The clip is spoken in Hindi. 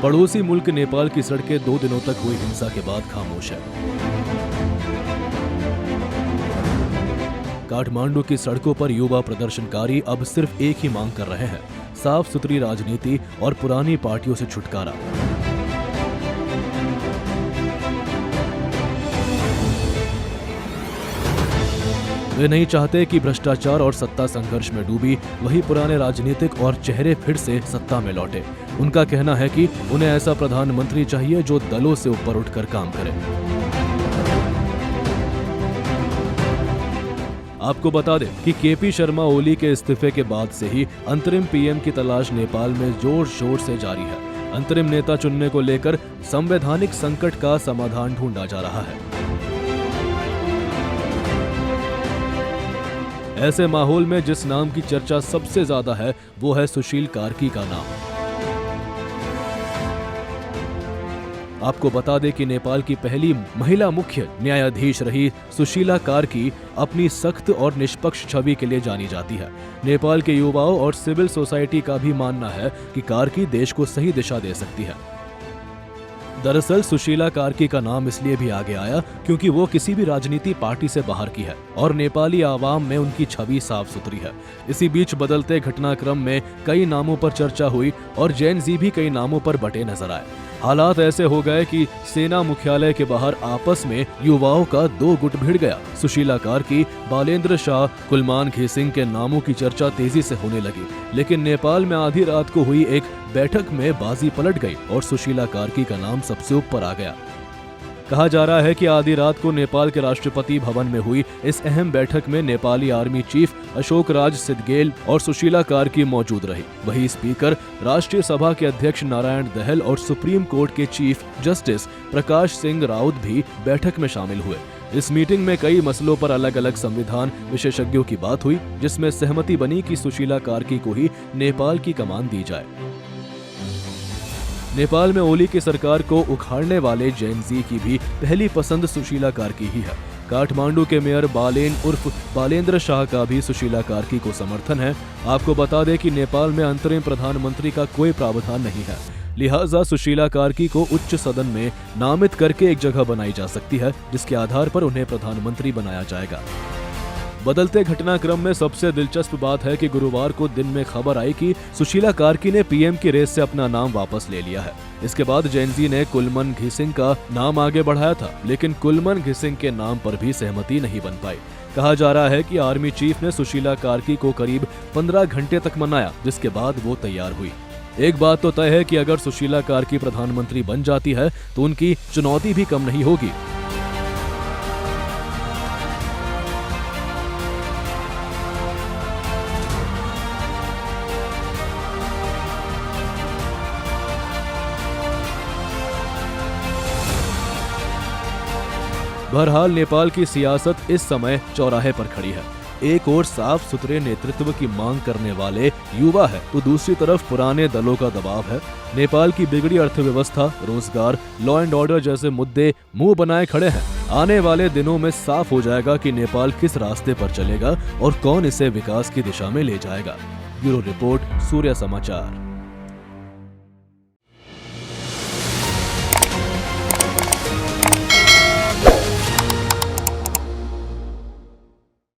पड़ोसी मुल्क नेपाल की सड़कें 2 दिनों तक हुई हिंसा के बाद खामोश है। काठमांडू की सड़कों पर युवा प्रदर्शनकारी अब सिर्फ एक ही मांग कर रहे हैं, साफ सुथरी राजनीति और पुरानी पार्टियों से छुटकारा। वे नहीं चाहते कि भ्रष्टाचार और सत्ता संघर्ष में डूबी वही पुराने राजनीतिक और चेहरे फिर से सत्ता में लौटे। उनका कहना है कि उन्हें ऐसा प्रधानमंत्री चाहिए जो दलों से ऊपर उठकर काम करे। आपको बता दें कि केपी शर्मा ओली के इस्तीफे के बाद से ही अंतरिम पीएम की तलाश नेपाल में जोर शोर से जारी है। अंतरिम नेता चुनने को लेकर संवैधानिक संकट का समाधान ढूंढा जा रहा है। ऐसे माहौल में जिस नाम की चर्चा सबसे ज्यादा है वो है सुशील कार्की का नाम। आपको बता दें कि नेपाल की पहली महिला मुख्य न्यायाधीश रही सुशीला कार्की अपनी सख्त और निष्पक्ष छवि के लिए जानी जाती है। नेपाल के युवाओं और सिविल सोसाइटी का भी मानना है कि कार्की देश को सही दिशा दे सकती है। दरअसल सुशीला कार्की का नाम इसलिए भी आगे आया क्योंकि वो किसी भी राजनीति पार्टी से बाहर की है और नेपाली आवाम में उनकी छवि साफ सुथरी है। इसी बीच बदलते घटनाक्रम में कई नामों पर चर्चा हुई और जेन जी भी कई नामों पर बटे नजर आए। हालात ऐसे हो गए कि सेना मुख्यालय के बाहर आपस में युवाओं का 2 गुट भिड़ गया। सुशीला कार्की, बालेंद्र शाह, कुलमान घेसिंग के नामों की चर्चा तेजी से होने लगी, लेकिन नेपाल में आधी रात को हुई एक बैठक में बाजी पलट गई और सुशीला कार्की का नाम सबसे ऊपर आ गया। कहा जा रहा है कि आधी रात को नेपाल के राष्ट्रपति भवन में हुई इस अहम बैठक में नेपाली आर्मी चीफ अशोक राज सिद्धगेल और सुशीला कार्की मौजूद रही। वहीं स्पीकर, राष्ट्रीय सभा के अध्यक्ष नारायण दहल और सुप्रीम कोर्ट के चीफ जस्टिस प्रकाश सिंह राउत भी बैठक में शामिल हुए। इस मीटिंग में कई मसलों पर अलग अलग संविधान विशेषज्ञों की बात हुई, जिसमें सहमति बनी कि सुशीला कार्की को ही नेपाल की कमान दी जाए। नेपाल में ओली की सरकार को उखाड़ने वाले जेन जी की भी पहली पसंद सुशीला कार्की ही है। काठमांडू के मेयर बालेन उर्फ बालेंद्र शाह का भी सुशीला कार्की को समर्थन है। आपको बता दें कि नेपाल में अंतरिम प्रधानमंत्री का कोई प्रावधान नहीं है, लिहाजा सुशीला कार्की को उच्च सदन में नामित करके एक जगह बनाई जा सकती है, जिसके आधार पर उन्हें प्रधानमंत्री बनाया जाएगा। बदलते घटनाक्रम में सबसे दिलचस्प बात है कि गुरुवार को दिन में खबर आई कि सुशीला कार्की ने पीएम की रेस से अपना नाम वापस ले लिया है। इसके बाद जेन जी ने कुलमान घेसिंग का नाम आगे बढ़ाया था, लेकिन कुलमान घेसिंग के नाम पर भी सहमति नहीं बन पाई। कहा जा रहा है कि आर्मी चीफ ने सुशीला कार्की को करीब 15 घंटे तक मनाया, जिसके बाद वो तैयार हुई। एक बात तो तय है कि अगर सुशीला कार्की प्रधानमंत्री बन जाती है तो उनकी चुनौती भी कम नहीं होगी। बहरहाल नेपाल की सियासत इस समय चौराहे पर खड़ी है। एक ओर साफ सुथरे नेतृत्व की मांग करने वाले युवा है, तो दूसरी तरफ पुराने दलों का दबाव है। नेपाल की बिगड़ी अर्थव्यवस्था, रोजगार, लॉ एंड ऑर्डर जैसे मुद्दे मुंह बनाए खड़े हैं। आने वाले दिनों में साफ हो जाएगा कि नेपाल किस रास्ते पर चलेगा और कौन इसे विकास की दिशा में ले जाएगा। ब्यूरो रिपोर्ट, सूर्य समाचार।